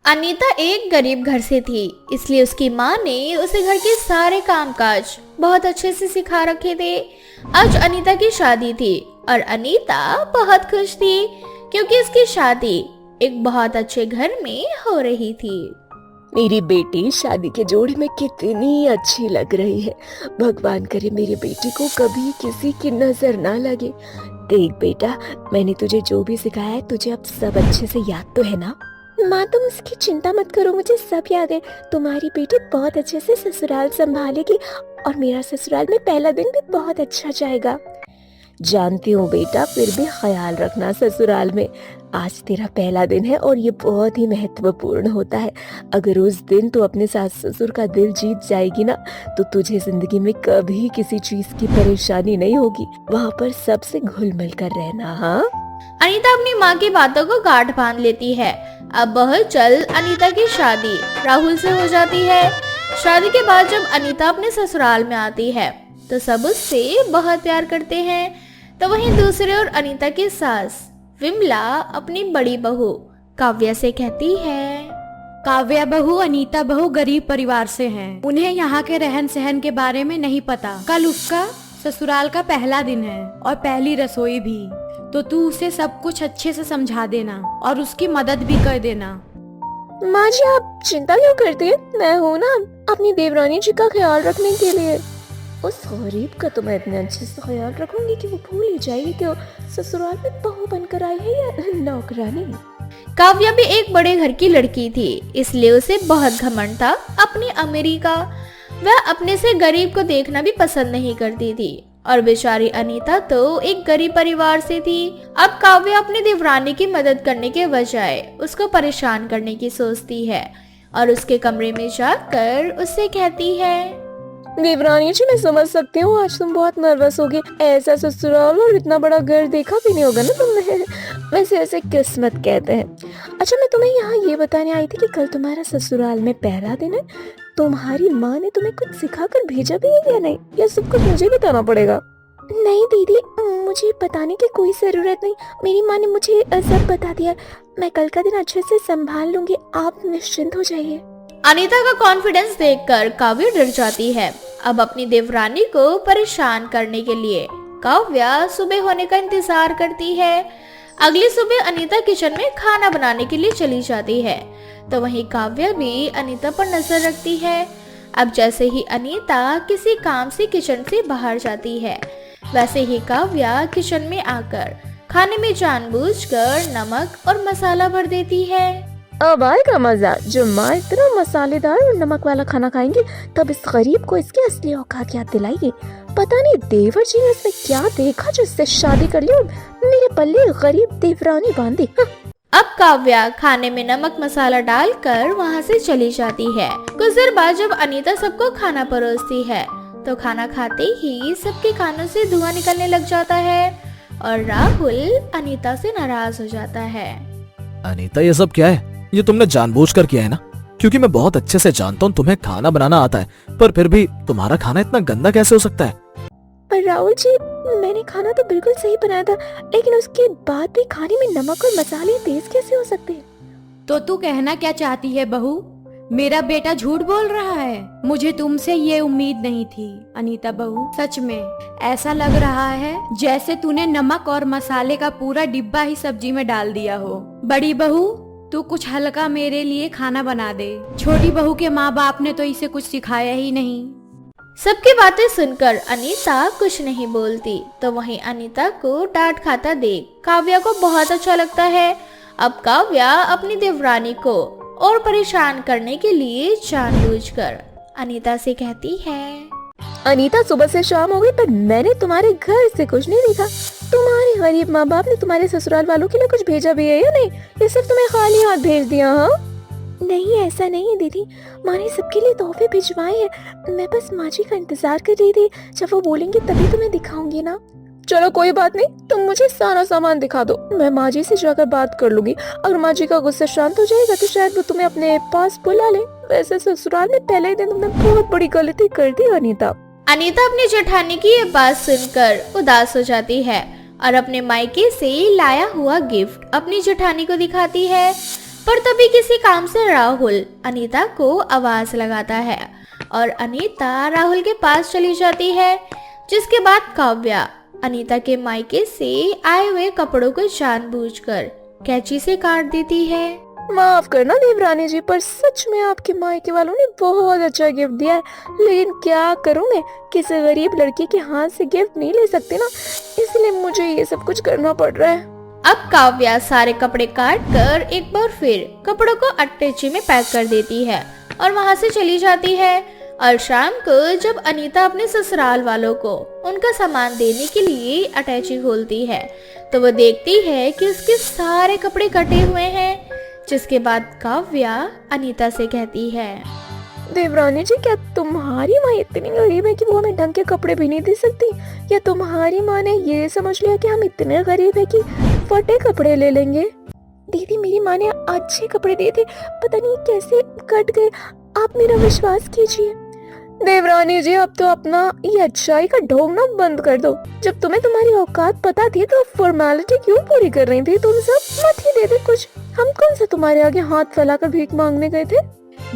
अनीता एक गरीब घर से थी, इसलिए उसकी माँ ने उसे घर के सारे कामकाज बहुत अच्छे से सिखा रखे थे। आज अनीता की शादी थी और अनीता बहुत खुश थी क्योंकि उसकी शादी एक बहुत अच्छे घर में हो रही थी। मेरी बेटी शादी के जोड़े में कितनी अच्छी लग रही है। भगवान करे मेरी बेटी को कभी किसी की नजर ना लगे। देख बेटा, मैंने तुझे जो भी सिखाया है तुझे अब सब अच्छे से याद तो है ना? माँ तुम उसकी चिंता मत करो, मुझे सब याद है। तुम्हारी बेटी बहुत अच्छे से ससुराल संभालेगी और मेरा ससुराल में पहला दिन भी बहुत अच्छा जाएगा। जानती हूँ बेटा, फिर भी ख्याल रखना ससुराल में। आज तेरा पहला दिन है और ये बहुत ही महत्वपूर्ण होता है। अगर उस दिन तू अपने सास ससुर का दिल जीत जाएगी ना, तो तुझे जिंदगी में कभी किसी चीज की परेशानी नहीं होगी। वहाँ पर सबसे घुल मिल कर रहना। हाँ, अनीता अपनी माँ की बातों को गांठ बांध लेती है। अब बहुत जल्द अनीता की शादी राहुल से हो जाती है। शादी के बाद जब अनीता अपने ससुराल में आती है तो सब उससे बहुत प्यार करते हैं। तो वहीं दूसरे ओर अनीता की सास विमला अपनी बड़ी बहू काव्या से कहती है, काव्या बहू अनीता बहू गरीब परिवार से हैं। उन्हें यहाँ के रहन सहन के बारे में नहीं पता। कल उसका ससुराल का पहला दिन है और पहली रसोई भी, तो तू उसे सब कुछ अच्छे से समझा देना और उसकी मदद भी कर देना। माँ जी आप चिंता क्यों करती है? मैं हूँ ना अपनी देवरानी जी का ख्याल रखने के लिए। उस गरीब का तो मैं इतने अच्छे से ख्याल रखूंगी कि वो भूल ही जाएगी कि वो ससुराल में बहू बनकर आई है या नौकरानी। काव्या भी एक बड़े घर की लड़की थी, इसलिए उसे बहुत घमंड था अपनी अमीरी का। वह अपने से गरीब को देखना भी पसंद नहीं करती थी और बेचारी अनीता तो एक गरीब परिवार से थी। अब काव्या अपनी देवरानी की मदद करने के बजाय उसको परेशान करने की सोचती है और उसके कमरे में जाकर उससे कहती है, देवरानी जी मैं समझ सकती हूँ, आज तुम बहुत नर्वस होगी। ऐसा ससुराल और इतना बड़ा घर देखा भी नहीं होगा ना तुमने। वैसे ऐसे किस्मत कहते हैं। अच्छा मैं तुम्हें यहाँ ये बताने आई थी कि कल तुम्हारा ससुराल में पहला दिन है। तुम्हारी माँ ने तुम्हें कुछ सिखा कर भेजा भी है या नहीं? या सब कुछ मुझे बताना पड़ेगा? नहीं दीदी, मुझे बताने की कोई जरूरत नहीं। मेरी माँ ने मुझे सब बता दिया। मैं कल का दिन अच्छे से संभाल लूंगी, आप निश्चिंत हो जाइए। अनीता का कॉन्फिडेंस देखकर काव्या डर जाती है। अब अपनी देवरानी को परेशान करने के लिए काव्या सुबह होने का इंतजार करती है। अगली सुबह अनीता किचन में खाना बनाने के लिए चली जाती है, तो वहीं काव्या भी अनीता पर नजर रखती है। अब जैसे ही अनीता किसी काम से किचन से बाहर जाती है, वैसे ही काव्या किचन में आकर खाने में जानबूझकर नमक और मसाला भर देती है। अब आएगा मजा, जो माँ इतना मसालेदार और नमक वाला खाना खाएंगे तब इस गरीब को इसकी असली औकात याद दिलाएगी। पता नहीं देवर जी ने इसमें क्या देखा जो इससे शादी कर ली और मेरे पल्ले गरीब देवरानी बांधी। अब काव्या खाने में नमक मसाला डालकर वहाँ से चली जाती है। कुछ देर बाद जब अनीता सबको खाना परोसती है तो खाना खाते ही सबके कानों से धुआं निकलने लग जाता है और राहुल अनीता से नाराज हो जाता है। अनीता ये सब क्या है? ये तुमने जानबूझकर किया है ना? क्योंकि मैं बहुत अच्छे से जानता हूँ तुम्हें खाना बनाना आता है, पर फिर भी तुम्हारा खाना इतना गंदा कैसे हो सकता है? पर राहुल जी मैंने खाना तो बिल्कुल सही बनाया था, लेकिन उसके बाद भी खाने में नमक और मसाले तेज कैसे हो सकते हैं? तो तू कहना क्या चाहती है बहू? मेरा बेटा झूठ बोल रहा है? मुझे तुमसे ये उम्मीद नहीं थी अनीता बहू। सच में ऐसा लग रहा है जैसे तूने नमक और मसाले का पूरा डिब्बा ही सब्जी में डाल दिया हो। बड़ी बहू तू कुछ हल्का मेरे लिए खाना बना दे। छोटी बहू के माँ बाप ने तो इसे कुछ सिखाया ही नहीं। सबकी बातें सुनकर अनीता कुछ नहीं बोलती, तो वहीं अनीता को डांट खाता देख काव्या को बहुत अच्छा लगता है। अब काव्या अपनी देवरानी को और परेशान करने के लिए जानबूझकर अनीता से कहती है, अनीता सुबह से शाम हो गई पर मैंने तुम्हारे घर से कुछ नहीं देखा। तुम्हारे गरीब माँ बाप ने तुम्हारे ससुराल वालों के लिए कुछ भेजा भी है या नहीं? ये सिर्फ तुम्हें खाली हाथ भेज दिया? हाँ नहीं, ऐसा नहीं है दीदी, माँ ने सबके लिए तोहफे भिजवाए हैं। मैं बस माँ जी का इंतजार कर रही थी, जब वो बोलेंगे तभी तुम्हें दिखाऊंगी ना। चलो कोई बात नहीं, तुम मुझे सारा सामान दिखा दो, मैं माँ जी से जाकर बात कर लूंगी। अगर माँ जी का गुस्सा शांत हो जाएगा तो शायद वो तुम्हें अपने पास बुला ले। वैसे ससुराल में पहले ही दिन तुमने बहुत बड़ी गलती कर दी अनीता। अनीता अपनी जेठानी की ये बात सुनकर उदास हो जाती है और अपने मायके से लाया हुआ गिफ्ट अपनी जेठानी को दिखाती है। पर तभी किसी काम से राहुल अनीता को आवाज लगाता है और अनीता राहुल के पास चली जाती है, जिसके बाद काव्या अनीता के मायके से आए हुए कपड़ों को जानबूझकर कैंची से काट देती है। माफ करना देवरानी जी, पर सच में आपके मायके वालों ने बहुत अच्छा गिफ्ट दिया है, लेकिन क्या करूं मैं, किसी गरीब लड़की के हाथ से गिफ्ट नहीं ले सकते ना, इसलिए मुझे ये सब कुछ करना पड़ रहा है। अब काव्या सारे कपड़े काट कर एक बार फिर कपड़ों को अटैची में पैक कर देती है और वहाँ से चली जाती है। और शाम को जब अनीता अपने ससुराल वालों को उनका सामान देने के लिए अटैची खोलती है तो वो देखती है कि उसके सारे कपड़े कटे हुए हैं, जिसके बाद काव्या अनीता से कहती है, देवरानी जी, क्या तुम्हारी माँ इतनी गरीब है कि वो हमें ढंग के कपड़े भी नहीं दे सकती, या तुम्हारी माँ ने ये समझ लिया कि हम इतने गरीब है कि फटे कपड़े ले लेंगे? दीदी, मेरी माँ ने अच्छे कपड़े दिए थे, पता नहीं कैसे कट गए, आप मेरा विश्वास कीजिए। देवरानी जी, अब तो अपना ये अच्छाई का ढोंगना बंद कर दो। जब तुम्हें तुम्हारी औकात पता थी तो फॉर्मेलिटी क्यों पूरी कर रही थी? तुम सब मत ही दे दे कुछ, हम कौन सा तुम्हारे आगे हाथ फैलाकर भीख मांगने गए थे?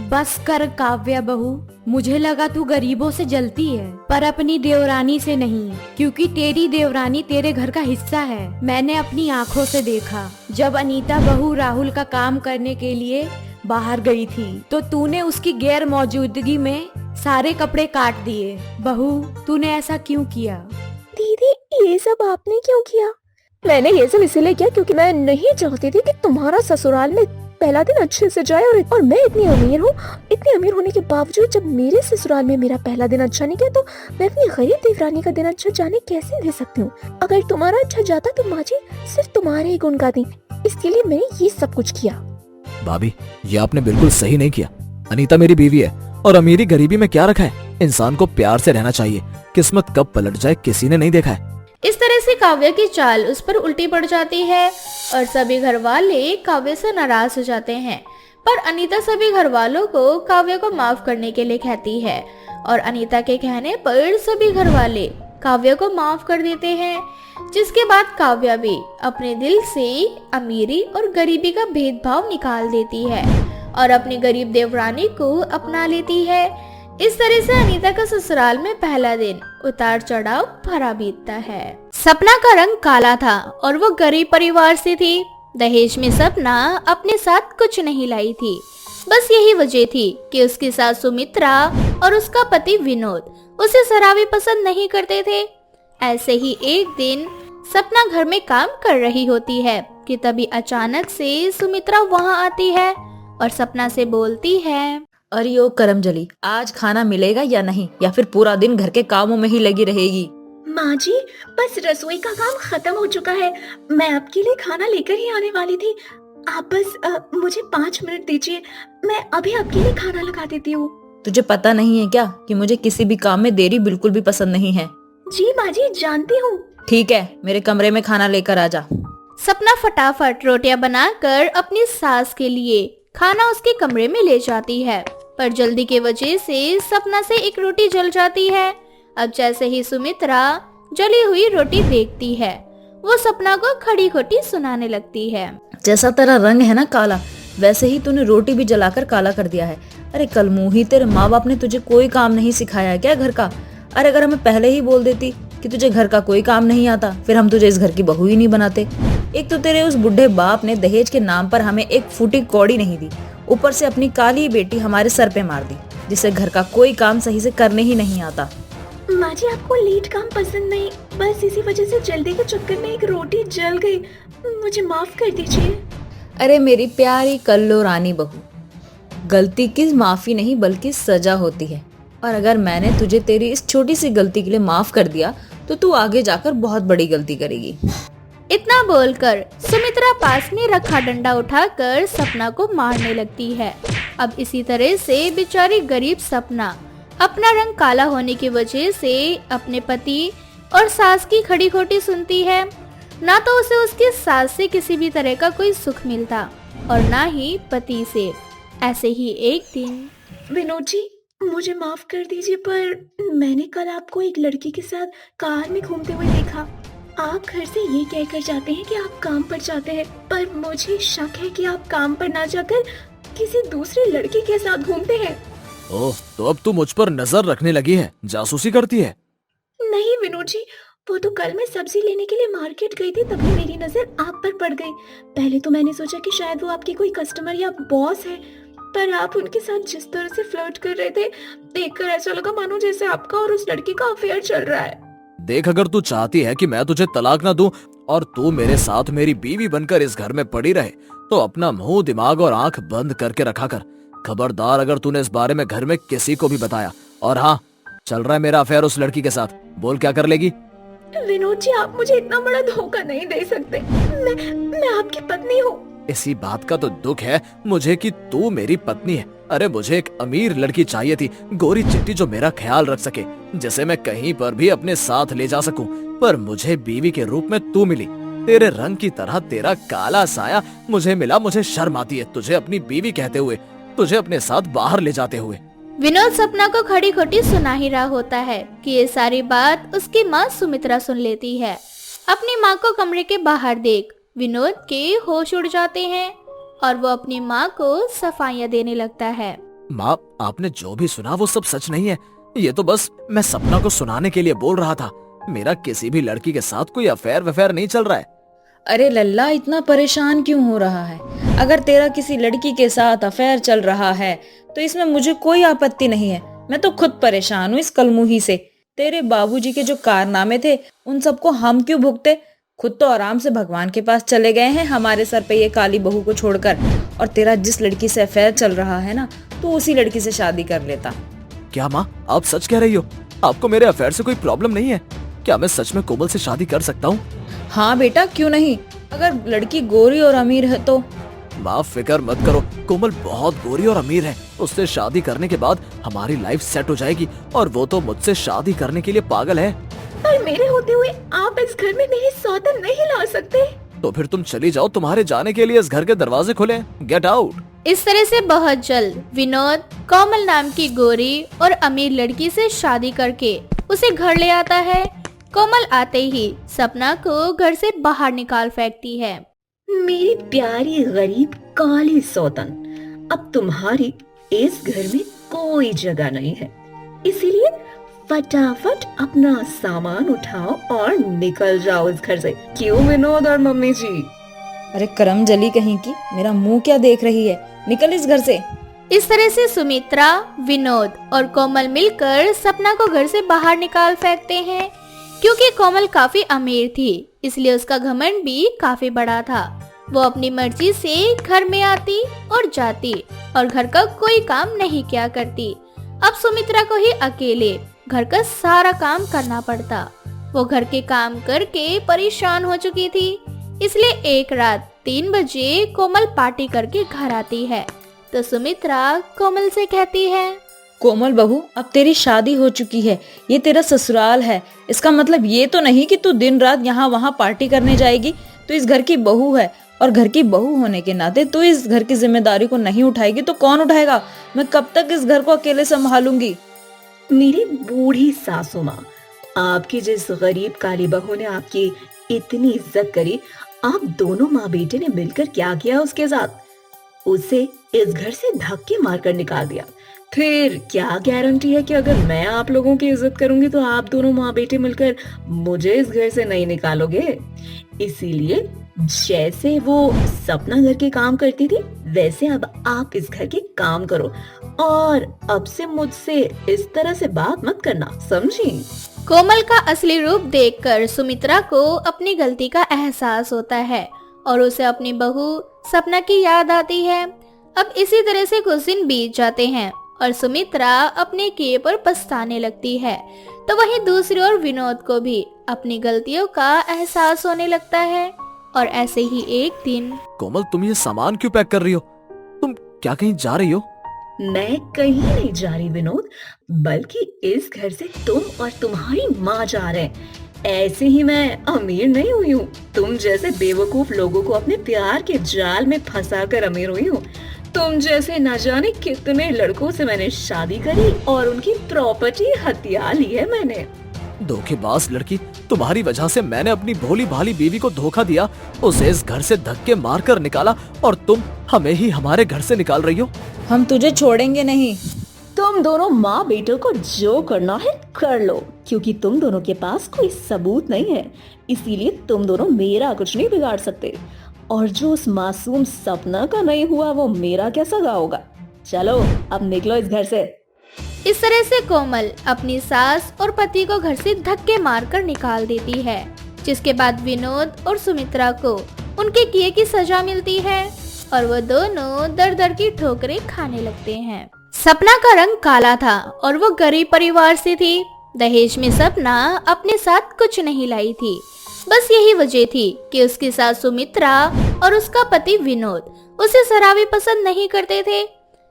बस कर काव्या बहू, मुझे लगा तू गरीबों से जलती है, पर अपनी देवरानी से नहीं, क्योंकि तेरी देवरानी तेरे घर का हिस्सा है। मैंने अपनी आँखों से देखा जब अनीता बहू राहुल का काम करने के लिए बाहर गई थी तो तूने उसकी गैर मौजूदगी में सारे कपड़े काट दिए। बहू, तूने ऐसा क्यों किया? दीदी, ये सब आपने क्यों किया? मैंने ये सब इसीलिए किया क्योंकि मैं नहीं चाहती थी कि तुम्हारा ससुराल में पहला दिन अच्छे से जाए, और मैं इतनी अमीर हूँ, इतनी अमीर होने के बावजूद जब मेरे ससुराल में मेरा पहला दिन अच्छा नहीं गया तो मैं अपनी गरीब देवरानी का दिन अच्छा जाने कैसे दे सकती हूँ? अगर तुम्हारा अच्छा जाता तो माँ जी सिर्फ तुम्हारे ही गुण गाती, इसके लिए मैंने ये सब कुछ किया। भाभी, ये आपने बिल्कुल सही नहीं किया। अनीता मेरी बीवी है और अमीरी गरीबी में क्या रखा है। इंसान को प्यार से रहना चाहिए, किस्मत कब पलट जाए किसी ने नहीं देखा है। इस तरह से काव्या की चाल उस पर उल्टी पड़ जाती है और सभी घर वाले काव्या से नाराज हो जाते हैं। पर अनीता सभी घर वालों को काव्या को माफ करने के लिए कहती है और अनीता के कहने पर सभी घर वाले काव्या को माफ कर देते हैं, जिसके बाद काव्या भी अपने दिल से अमीरी और गरीबी का भेदभाव निकाल देती है और अपनी गरीब देवरानी को अपना लेती है। इस तरह से अनीता का ससुराल में पहला दिन उतार चढ़ाव भरा बीतता है। सपना का रंग काला था और वो गरीब परिवार से थी। दहेज में सपना अपने साथ कुछ नहीं लाई थी, बस यही वजह थी कि उसकी सास सुमित्रा और उसका पति विनोद उसे शराबी पसंद नहीं करते थे। ऐसे ही एक दिन सपना घर में काम कर रही होती है कि तभी अचानक से सुमित्रा वहाँ आती है और सपना से बोलती है, अरे ओ करमजली, आज खाना मिलेगा या नहीं, या फिर पूरा दिन घर के कामों में ही लगी रहेगी? माँ जी, बस रसोई का काम खत्म हो चुका है, मैं आपके लिए खाना लेकर ही आने वाली थी। आप बस मुझे 5 मिनट दीजिए, मैं अभी आपके लिए खाना लगा देती हूँ। तुझे पता नहीं है क्या कि मुझे किसी भी काम में देरी बिल्कुल भी पसंद नहीं है? जी माँ जी, जानती हूँ। ठीक है, मेरे कमरे में खाना लेकर आ जा। सपना फटाफट रोटियां बनाकर अपनी सास के लिए खाना उसके कमरे में ले जाती है, पर जल्दी की वजह से सपना से एक रोटी जल जाती है। अब जैसे ही सुमित्रा जली हुई रोटी देखती है, वो सपना को खड़ी खोटी सुनाने लगती है। जैसा तेरा रंग है ना काला, वैसे ही तूने रोटी भी जलाकर काला कर दिया है। अरे कल मुंही, तेरे माँ बाप ने तुझे कोई काम नहीं सिखाया क्या घर का? अरे अगर हमें पहले ही बोल देती कि तुझे घर का कोई काम नहीं आता, फिर हम तुझे इस घर की बहू ही नहीं बनाते। एक तो तेरे उस बुढ़े बाप ने दहेज के नाम पर हमें एक फूटी कौड़ी नहीं दी, ऊपर से अपनी काली बेटी हमारे सर पे मार दी, जिसे घर का कोई काम सही से करने ही नहीं आता। माँ जी, आपको लेट काम पसंद नहीं, बस इसी वजह से जल्दी के चक्कर में एक रोटी जल गई, मुझे माफ कर दीजिए। अरे मेरी प्यारी कल्लो रानी बहू, गलती की माफी नहीं बल्कि सजा होती है, और अगर मैंने तुझे तेरी इस छोटी सी गलती के लिए माफ कर दिया तो तू आगे जाकर बहुत बड़ी गलती करेगी। इतना बोलकर सुमित्रा पास में रखा डंडा उठाकर सपना को मारने लगती है। अब इसी तरह से बेचारी गरीब सपना अपना रंग काला होने की वजह से अपने पति और सास की खड़ी खोटी सुनती है। ना तो उसे उसकी सास से किसी भी तरह का कोई सुख मिलता और ना ही पति से। ऐसे ही एक दिन, विनोद जी, मुझे माफ कर दीजिए, पर मैंने कल आपको एक लड़की के साथ कार में घूमते हुए देखा। आप घर से ये कहकर जाते हैं कि आप काम पर जाते हैं, पर मुझे शक है कि आप काम पर ना जाकर किसी दूसरे लड़के के साथ घूमते हैं। ओह, तो अब तू मुझ पर नजर रखने लगी है, जासूसी करती है। नहीं विनोद जी, वो तो कल मैं सब्जी लेने के लिए मार्केट गई थी, तभी मेरी नजर आप पर पड़ गई। पहले तो मैंने सोचा कि शायद वो आपकी कोई कस्टमर या बॉस है, पर आप उनके साथ जिस तरह से फ्लर्ट कर रहे थे, देखकर ऐसा लगा मानो जैसे आपका और उस लड़की का अफेयर चल रहा है। देख, अगर तू चाहती है कि मैं तुझे तलाक ना दूं और तू मेरे साथ मेरी बीवी बनकर इस घर में पड़ी रहे, तो अपना मुंह, दिमाग और आंख बंद करके रखा कर। खबरदार अगर तूने इस बारे में घर में किसी को भी बताया। और हाँ, चल रहा है मेरा अफेयर उस लड़की के साथ, बोल क्या कर लेगी? विनोद जी, आप मुझे इतना बड़ा धोखा नहीं दे सकते। मैं आपकी पत्नी हूँ। इसी बात का तो दुख है मुझे कि तू मेरी पत्नी है। अरे मुझे एक अमीर लड़की चाहिए थी, गोरी चिट्टी, जो मेरा ख्याल रख सके, जिसे मैं कहीं पर भी अपने साथ ले जा सकूं। पर मुझे बीवी के रूप में तू मिली। तेरे रंग की तरह तेरा काला साया मुझे मिला। मुझे शर्म आती है तुझे अपनी बीवी कहते हुए, तुझे अपने साथ बाहर ले जाते हुए। विनोद सपना को खड़ी खोटी सुना ही रहा होता है कि ये सारी बात उसकी माँ सुमित्रा सुन लेती है। अपनी माँ को कमरे के बाहर देख विनोद के होश उड़ जाते हैं और वो अपनी माँ को सफाइयाँ देने लगता है। माँ, आपने जो भी सुना वो सब सच नहीं है। ये तो बस मैं सपना को सुनाने के लिए बोल रहा था। मेरा किसी भी लड़की के साथ कोई अफेयर वफेयर नहीं चल रहा है। अरे लल्ला, इतना परेशान क्यों हो रहा है? अगर तेरा किसी लड़की के साथ अफेयर चल रहा है तो इसमें मुझे कोई आपत्ति नहीं है। मैं तो खुद परेशान हूँ इस कलमुही से। तेरे बाबूजी के जो कारनामे थे उन सबको हम क्यों भुगते? खुद तो आराम से भगवान के पास चले गए हैं हमारे सर पे ये काली बहू को छोड़कर। और तेरा जिस लड़की से अफेयर चल रहा है ना, तो उसी लड़की से शादी कर लेता। क्या माँ, आप सच कह रही हो? आपको मेरे अफेयर से कोई प्रॉब्लम नहीं है? क्या मैं सच में कोमल से शादी कर सकता हूँ? हाँ बेटा, क्यों नहीं। अगर लड़की गोरी और अमीर है तो। माँ, फिक्र मत करो, कोमल बहुत गोरी और अमीर है। उससे शादी करने के बाद हमारी लाइफ सेट हो जाएगी और वो तो मुझसे शादी करने के लिए पागल है। पर मेरे होते हुए आप इस घर में मेरी सौतन नहीं ला सकते। तो फिर तुम चली जाओ, तुम्हारे जाने के लिए इस घर के दरवाजे खुले। Get out. इस तरह से बहुत जल्द विनोद कोमल नाम की गोरी और अमीर लड़की से शादी करके उसे घर ले आता है। कोमल आते ही सपना को घर से बाहर निकाल फेंकती है। मेरी प्यारी गरीब काली सौतन, अब तुम्हारी इस घर में कोई जगह नहीं है, इसीलिए फटाफट अपना सामान उठाओ और निकल जाओ इस घर से। क्यों विनोद और मम्मी जी? अरे करम जली कहीं की, मेरा मुंह क्या देख रही है? निकल इस घर से। इस तरह से सुमित्रा, विनोद और कोमल मिलकर सपना को घर से बाहर निकाल फेंकते हैं। क्योंकि कोमल काफी अमीर थी, इसलिए उसका घमंड भी काफी बड़ा था। वो अपनी मर्जी से घर में आती और जाती और घर का कोई काम नहीं किया करती। अब सुमित्रा को ही अकेले घर का सारा काम करना पड़ता। वो घर के काम करके परेशान हो चुकी थी, इसलिए एक रात 3 बजे कोमल पार्टी करके घर आती है तो सुमित्रा कोमल से कहती है, कोमल बहू, अब तेरी शादी हो चुकी है, ये तेरा ससुराल है। इसका मतलब ये तो नहीं कि तू दिन रात यहाँ वहाँ पार्टी करने जाएगी। तू इस घर की बहू है और घर की बहू होने के नाते तू इस घर की जिम्मेदारी को नहीं उठाएगी तो कौन उठाएगा? मैं कब तक इस घर को अकेले संभालूंगी? मेरी बूढ़ी सासू माँ, आपकी जिस गरीब काली बहू ने आपकी इतनी इज्जत करी, आप दोनों माँ बेटे ने मिलकर क्या किया उसके साथ? उसे इस घर से धक्के मारकर निकाल दिया। फिर क्या गारंटी है कि अगर मैं आप लोगों की इज्जत करूंगी तो आप दोनों माँ बेटे मिलकर मुझे इस घर से नहीं निकालोगे? इसीलिए जैसे वो सपना घर के काम करती थी, वैसे अब आप इस घर के काम करो और अब से मुझसे इस तरह से बात मत करना, समझी? कोमल का असली रूप देखकर सुमित्रा को अपनी गलती का एहसास होता है और उसे अपनी बहू सपना की याद आती है। अब इसी तरह से कुछ दिन बीत जाते हैं और सुमित्रा अपने किए पर पछताने लगती है। तो वहीं दूसरी ओर विनोद को भी अपनी गलतियों का एहसास होने लगता है। और ऐसे ही एक दिन, कोमल, तुम ये सामान क्यों पैक कर रही हो? तुम क्या कहीं जा रही हो? मैं कहीं नहीं जा रही विनोद, बल्कि इस घर से तुम और तुम्हारी माँ जा रहे हैं। ऐसे ही मैं अमीर नहीं हुई हूँ, तुम जैसे बेवकूफ लोगों को अपने प्यार के जाल में फंसाकर अमीर हुई हूँ। तुम जैसे न जाने कितने लड़कों से मैंने शादी करी और उनकी प्रॉपर्टी हथिया ली है मैंने। धोखेबाज लड़की, तुम्हारी वजह से मैंने अपनी भोली भाली बीवी को धोखा दिया, उसे इस घर से धक्के मारकर निकाला और तुम हमें ही हमारे घर से निकाल रही हो। हम तुझे छोड़ेंगे नहीं। तुम दोनों माँ बेटों को जो करना है कर लो, क्योंकि तुम दोनों के पास कोई सबूत नहीं है, इसीलिए तुम दोनों मेरा कुछ नहीं बिगाड़ सकते। और जो उस मासूम सपना का नहीं हुआ वो मेरा कैसा होगा। चलो अब निकलो इस घर से। इस तरह से कोमल अपनी सास और पति को घर से धक्के मारकर निकाल देती है, जिसके बाद विनोद और सुमित्रा को उनके किए की सजा मिलती है और वो दोनों दर दर की ठोकरें खाने लगते हैं। सपना का रंग काला था और वो गरीब परिवार से थी। दहेज में सपना अपने साथ कुछ नहीं लाई थी। बस यही वजह थी कि उसकी सास सुमित्रा और उसका पति विनोद उसे शराबी पसंद नहीं करते थे।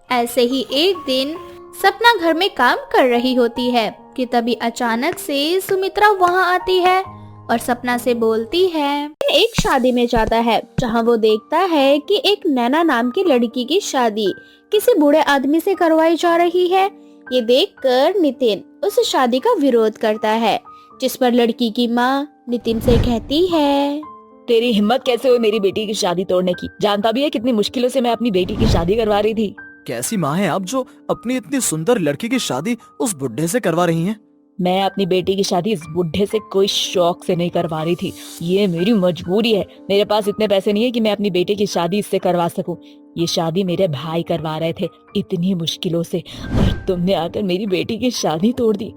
ऐसे ही एक दिन सपना घर में काम कर रही होती है कि तभी अचानक से सुमित्रा वहां आती है और सपना से बोलती है। एक शादी में जाता है जहां वो देखता है कि एक नैना नाम की लड़की की शादी किसी बूढ़े आदमी से करवाई जा रही है। ये देखकर नितिन उस शादी का विरोध करता है, जिस पर लड़की की माँ नितिन से कहती है, तेरी हिम्मत कैसे हुई मेरी बेटी की शादी तोड़ने की? जानता भी है कितनी मुश्किलों से मैं अपनी बेटी की शादी करवा रही थी। कैसी माँ है आप जो अपनी इतनी सुंदर लड़की की शादी उस बुढ़े से करवा रही हैं? मैं अपनी बेटी की शादी इस बुढ़े से कोई शौक से नहीं करवा रही थी, ये मेरी मजबूरी है। मेरे पास इतने पैसे नहीं है कि मैं अपनी बेटी की शादी इससे करवा सकूं। ये शादी मेरे भाई करवा रहे थे इतनी मुश्किलों से, और तुमने आकर मेरी बेटी की शादी तोड़ दी।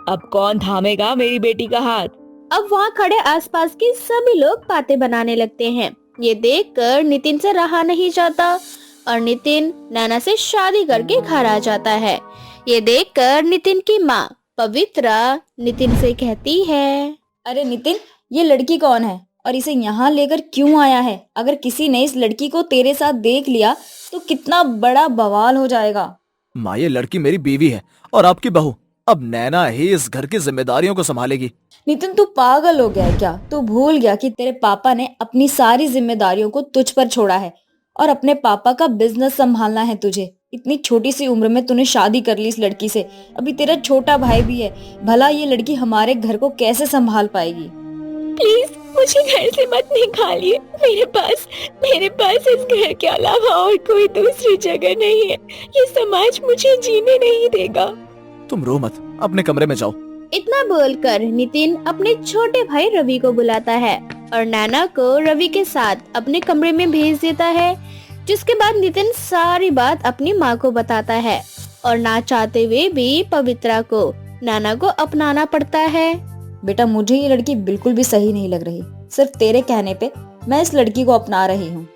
अब कौन थामेगा मेरी बेटी का हाथ? अब वहाँ खड़े आसपास के सभी लोग बातें बनाने लगते हैं। ये देखकर नितिन से रहा नहीं जाता और नितिन नैना से शादी करके घर आ जाता है। ये देखकर नितिन की माँ पवित्रा नितिन से कहती है, अरे नितिन, ये लड़की कौन है और इसे यहाँ लेकर क्यों आया है? अगर किसी ने इस लड़की को तेरे साथ देख लिया तो कितना बड़ा बवाल हो जाएगा। माँ, ये लड़की मेरी बीवी है और आपकी बहू। अब नैना ही इस घर की जिम्मेदारियों को संभालेगी। नितिन, तू पागल हो गया है क्या? तू भूल गया कि तेरे पापा ने अपनी सारी जिम्मेदारियों को तुझ पर छोड़ा है और अपने पापा का बिजनेस संभालना है तुझे। इतनी छोटी सी उम्र में तूने शादी कर ली इस लड़की से। अभी तेरा छोटा भाई भी है, भला ये लड़की हमारे घर को कैसे संभाल पाएगी? प्लीज मुझे घर से मत निकालिए। मेरे पास इस घर के अलावा और कोई दूसरी जगह नहीं है। ये समाज मुझे जीने नहीं देगा। तुम रो मत, अपने कमरे में जाओ। इतना बोलकर नितिन अपने छोटे भाई रवि को बुलाता है और नैना को रवि के साथ अपने कमरे में भेज देता है। जिसके बाद नितिन सारी बात अपनी माँ को बताता है और ना चाहते हुए भी पवित्रा को नैना को अपनाना पड़ता है। बेटा, मुझे ये लड़की बिल्कुल भी सही नहीं लग रही। सिर्फ तेरे कहने पे मैं इस लड़की को अपना रही हूँ।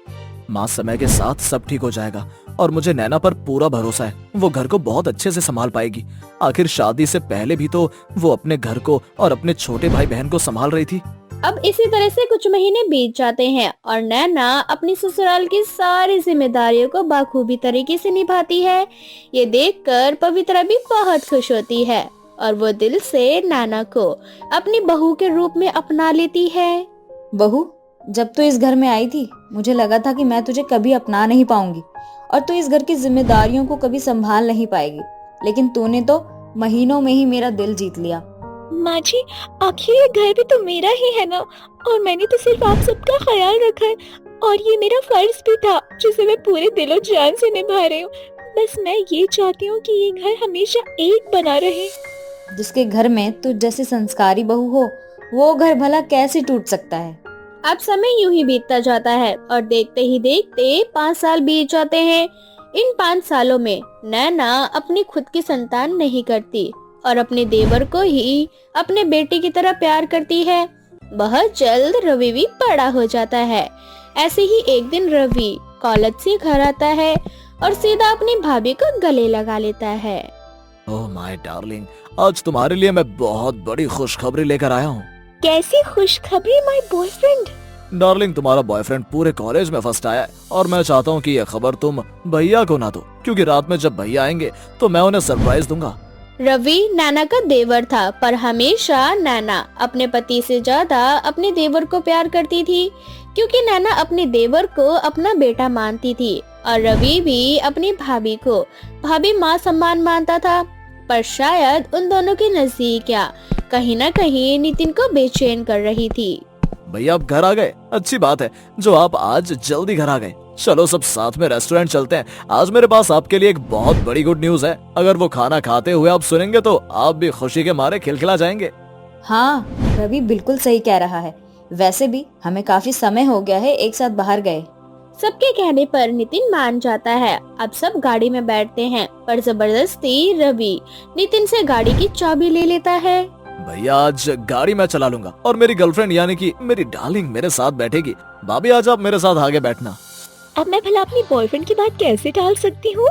माँ, समय के साथ सब ठीक हो जाएगा और मुझे नैना पर पूरा भरोसा है। वो घर को बहुत अच्छे से संभाल पाएगी। आखिर शादी से पहले भी तो वो अपने घर को और अपने छोटे भाई बहन को संभाल रही थी। अब इसी तरह से कुछ महीने बीत जाते हैं और नैना अपनी ससुराल की सारी जिम्मेदारियों को बाखूबी तरीके से निभाती है। ये देखकर पवित्रा भी बहुत खुश होती है और वो दिल से नैना को अपनी बहू के रूप में अपना लेती है। बहू, जब तू इस घर में आई थी मुझे लगा था कि मैं तुझे कभी अपना नहीं पाऊंगी और तू इस घर की जिम्मेदारियों को कभी संभाल नहीं पाएगी, लेकिन तूने तो महीनों में ही मेरा दिल जीत लिया। माँ जी, आखिर ये घर भी तो मेरा ही है ना, और मैंने तो सिर्फ आप सबका ख्याल रखा है और ये मेरा फर्ज भी था जिसे मैं पूरे दिलो जान से निभा रही हूँ। बस मैं ये चाहती हूँ कि ये घर हमेशा एक बना रहे। जिसके घर में तू जैसी संस्कारी बहू हो वो घर भला कैसे टूट सकता है? अब समय यूं ही बीतता जाता है और देखते ही देखते 5 साल बीत जाते हैं। इन 5 सालों में नैना अपनी खुद की संतान नहीं करती और अपने देवर को ही अपने बेटे की तरह प्यार करती है। बहुत जल्द रवि भी बड़ा हो जाता है। ऐसे ही एक दिन रवि कॉलेज से घर आता है और सीधा अपनी भाभी को गले लगा लेता है। ओह माय डार्लिंग, आज तुम्हारे लिए मैं बहुत बड़ी खुशखबरी लेकर आया हूँ। कैसी खुशखबरी माय बॉयफ्रेंड? डार्लिंग, तुम्हारा बॉयफ्रेंड पूरे कॉलेज में फर्स्ट आया है और मैं चाहता हूँ कि ये खबर तुम भैया को ना दो, क्योंकि रात में जब भैया आएंगे तो मैं उन्हें सरप्राइज दूंगा। रवि नैना का देवर था, पर हमेशा नैना अपने पति से ज्यादा अपने देवर को प्यार करती थी, क्योंकि नैना अपने देवर को अपना बेटा मानती थी और रवि भी अपनी भाभी को भाभी माँ सम्मान मानता था। पर शायद उन दोनों की नजदीकियाँ कहीं ना कहीं नितिन को बेचैन कर रही थी। भैया आप घर आ गए, अच्छी बात है जो आप आज जल्दी घर आ गए। चलो सब साथ में रेस्टोरेंट चलते हैं। आज मेरे पास आपके लिए एक बहुत बड़ी गुड न्यूज है। अगर वो खाना खाते हुए आप सुनेंगे तो आप भी खुशी के मारे खिलखिला जाएंगे। हाँ, रवि बिल्कुल सही कह रहा है। वैसे भी हमें काफी समय हो गया है एक साथ बाहर गए। सबके कहने पर नितिन मान जाता है। अब सब गाड़ी में बैठते हैं, पर जबरदस्ती रवि नितिन से गाड़ी की चाबी ले लेता है। भैया आज गाड़ी मैं चला लूंगा और मेरी गर्लफ्रेंड यानी कि मेरी डार्लिंग मेरे साथ बैठेगी। भाभी आज आप मेरे साथ आगे बैठना। अब मैं भला अपनी बॉयफ्रेंड की बात कैसे टाल सकती हूँ?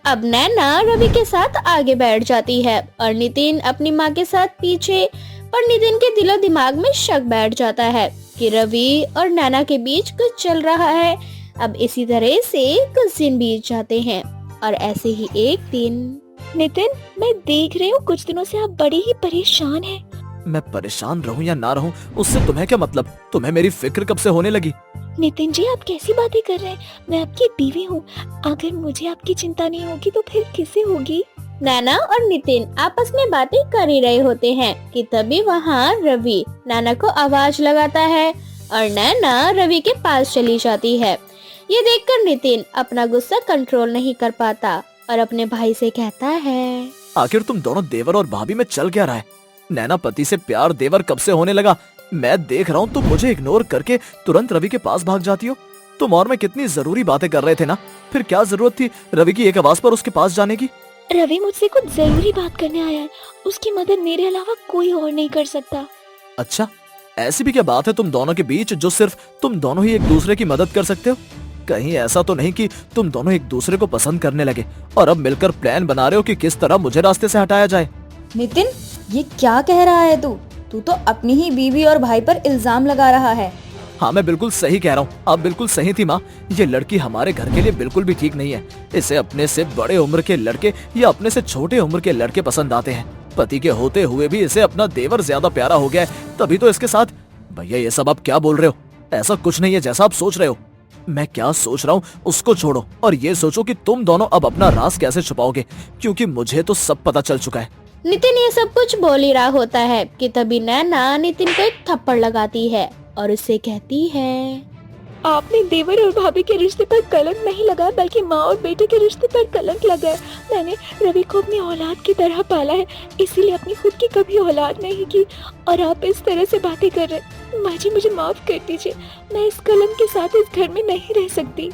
अब नैना रवि के साथ आगे बैठ जाती है और नितिन अपनी माँ के साथ पीछे। पर नितिन के दिलो दिमाग में शक बैठ जाता है कि रवि और नैना के बीच कुछ चल रहा है। अब इसी तरह से कुछ दिन बीत जाते हैं और ऐसे ही एक दिन। नितिन, मैं देख रही हूँ कुछ दिनों से आप बड़ी ही परेशान हैं। मैं परेशान रहूं या ना रहूं उससे तुम्हें क्या मतलब? तुम्हें मेरी फिक्र कब से होने लगी? नितिन जी, आप कैसी बातें कर रहे हैं? मैं आपकी बीवी हूँ। अगर मुझे आपकी चिंता नहीं होगी तो फिर किसे होगी? नैना और नितिन आपस में बातें कर ही रहे होते हैं कि तभी वहाँ रवि नैना को आवाज लगाता है और नैना रवि के पास चली जाती है। ये देखकर नितिन अपना गुस्सा कंट्रोल नहीं कर पाता और अपने भाई से कहता है, आखिर तुम दोनों देवर और भाभी में चल क्या रहा है? नैना पति से प्यार देवर कब से होने लगा? मैं देख रहा हूँ तुम मुझे इग्नोर करके तुरंत रवि के पास भाग जाती हो। तुम और मैं कितनी जरूरी बातें कर रहे थे ना, फिर क्या जरूरत थी रवि की एक आवाज पर उसके पास जाने की? रवि मुझसे कुछ जरूरी बात करने आया है। उसकी मदद मेरे अलावा कोई और नहीं कर सकता। अच्छा, ऐसी भी क्या बात है तुम दोनों के बीच जो सिर्फ तुम दोनों ही एक दूसरे की मदद कर सकते हो? कहीं ऐसा तो नहीं कि तुम दोनों एक दूसरे को पसंद करने लगे और अब मिलकर प्लान बना रहे हो कि किस तरह मुझे रास्ते से हटाया जाए? नितिन, ये क्या कह रहा है तू? तू तो अपनी ही बीवी और भाई पर इल्जाम लगा रहा है। हाँ मैं बिल्कुल सही कह रहा हूँ। आप बिल्कुल सही थी माँ। ये लड़की हमारे घर के लिए बिल्कुल भी ठीक नहीं है। इसे अपने से बड़े उम्र के लड़के या अपने से छोटे उम्र के लड़के पसंद आते हैं। पति के होते हुए भी इसे अपना देवर ज्यादा प्यारा हो गया है, तभी तो इसके साथ। भैया ये सब आप क्या बोल रहे हो? ऐसा कुछ नहीं है जैसा आप सोच रहे हो। मैं क्या सोच रहा हूँ उसको छोड़ो और ये सोचो कि तुम दोनों अब अपना राज कैसे छुपाओगे, क्योंकि मुझे तो सब पता चल चुका है। नितिन ये सब कुछ बोल ही रहा होता है कि तभी नैना नितिन को एक थप्पड़ लगाती है और उससे कहती है, आपने देवर और भाभी के रिश्ते पर कलंक नहीं लगाया बल्कि माँ और बेटे के रिश्ते पर कलंक लगाया। मैंने रवि को अपनी औलाद की तरह पाला है, इसीलिए अपनी खुद की कभी औलाद नहीं की और आप इस तरह से बातें कर रहे हैं। माँ जी मुझे माफ कर दीजिए, मैं इस कलंक के साथ इस घर में नहीं रह सकती।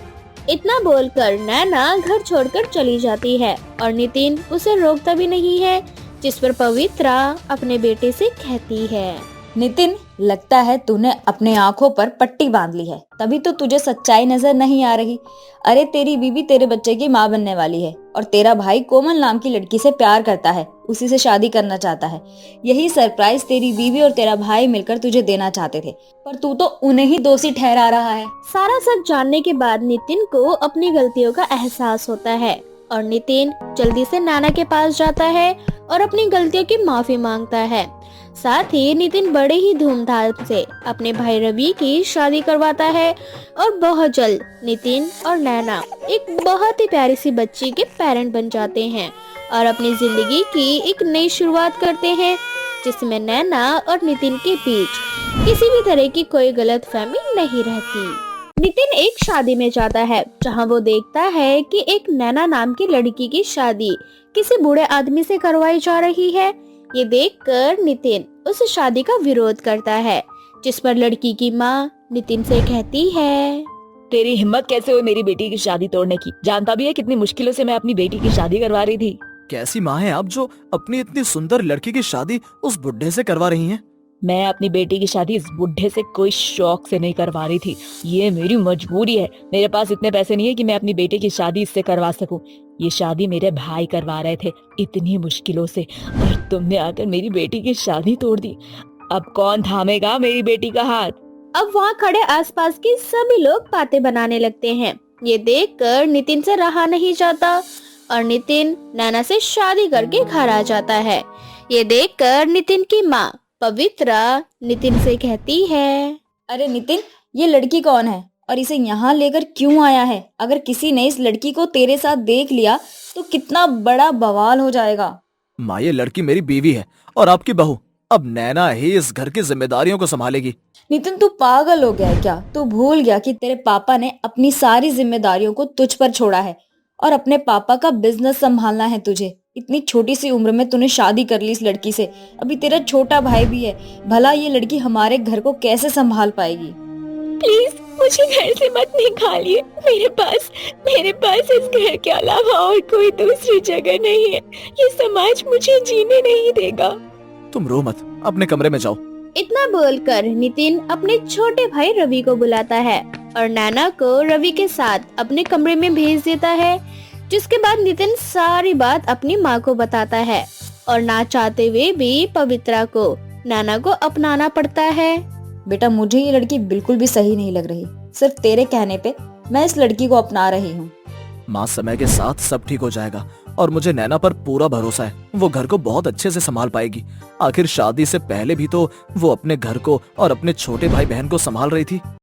इतना बोलकर नैना घर छोड़कर चली जाती है और नितिन उसे रोकता भी नहीं है, जिस पर पवित्रा अपने बेटे से कहती है, नितिन, लगता है तूने अपने आंखों पर पट्टी बांध ली है, तभी तो तुझे सच्चाई नजर नहीं आ रही। अरे तेरी बीवी तेरे बच्चे की माँ बनने वाली है और तेरा भाई कोमल नाम की लड़की से प्यार करता है, उसी से शादी करना चाहता है। यही सरप्राइज तेरी बीवी और तेरा भाई मिलकर तुझे देना चाहते थे, पर तू तो उन्हें ही दोषी ठहरा रहा है। सारा सच जानने के बाद नितिन को अपनी गलतियों का एहसास होता है और नितिन जल्दी से नैना के पास जाता है और अपनी गलतियों की माफी मांगता है। साथ ही नितिन बड़े ही धूमधाम से अपने भाई रवि की शादी करवाता है और बहुत जल्द नितिन और नैना एक बहुत ही प्यारी सी बच्ची के पेरेंट बन जाते हैं और अपनी जिंदगी की एक नई शुरुआत करते हैं, जिसमें नैना और नितिन के बीच किसी भी तरह की कोई गलतफहमी नहीं रहती। नितिन एक शादी में जाता है जहां वो देखता है कि एक नैना नाम की लड़की की शादी किसी बूढ़े आदमी से करवाई जा रही है। ये देखकर नितिन उस शादी का विरोध करता है, जिस पर लड़की की माँ नितिन से कहती है, तेरी हिम्मत कैसे हुई मेरी बेटी की शादी तोड़ने की? जानता भी है कितनी मुश्किलों से मैं अपनी बेटी की शादी करवा रही थी। कैसी माँ है आप जो अपनी इतनी सुंदर लड़की की शादी उस बुढ़े से करवा रही हैं? मैं अपनी बेटी की शादी इस बुढ़े से कोई शौक से नहीं करवा रही थी, ये मेरी मजबूरी है। मेरे पास इतने पैसे नहीं है कि मैं अपनी बेटी की शादी इससे करवा सकूं। ये शादी मेरे भाई करवा रहे थे इतनी मुश्किलों से, और तुमने आकर मेरी बेटी की शादी तोड़ दी। अब कौन थामेगा मेरी बेटी का हाथ? अब वहाँ खड़े आसपास के सभी लोग बातें बनाने लगते हैं। ये देखकर नितिन से रहा नहीं जाता और नितिन नैना से शादी करके घर आ जाता है। ये देखकर नितिन की माँ पवित्रा नितिन से कहती है, अरे नितिन, ये लड़की कौन है और इसे यहाँ लेकर क्यों आया है? अगर किसी ने इस लड़की को तेरे साथ देख लिया तो कितना बड़ा बवाल हो जाएगा। माँ ये लड़की मेरी बीवी है और आपकी बहू। अब नैना ही इस घर की जिम्मेदारियों को संभालेगी। नितिन तू पागल हो गया है क्या? तू भूल गया कि तेरे पापा ने अपनी सारी जिम्मेदारियों को तुझ पर छोड़ा है और अपने पापा का बिजनेस संभालना है तुझे। इतनी छोटी सी उम्र में तूने शादी कर ली इस लड़की से। अभी तेरा छोटा भाई भी है, भला ये लड़की हमारे घर को कैसे संभाल पाएगी? प्लीज मुझे घर से मत निकालिए। मेरे पास इस घर के अलावा और कोई दूसरी जगह नहीं है। ये समाज मुझे जीने नहीं देगा। तुम रो मत, अपने कमरे में जाओ। इतना बोलकर नितिन अपने छोटे भाई रवि को बुलाता है और नैना को रवि के साथ अपने कमरे में भेज देता है। जिसके बाद नितिन सारी बात अपनी माँ को बताता है और ना चाहते हुए भी पवित्रा को नैना को अपनाना पड़ता है। बेटा मुझे ये लड़की बिल्कुल भी सही नहीं लग रही। सिर्फ तेरे कहने पे मैं इस लड़की को अपना रही हूँ। माँ, समय के साथ सब ठीक हो जाएगा और मुझे नैना पर पूरा भरोसा है। वो घर को बहुत अच्छे से संभाल पाएगी। आखिर शादी से पहले भी तो वो अपने घर को और अपने छोटे भाई बहन को संभाल रही थी।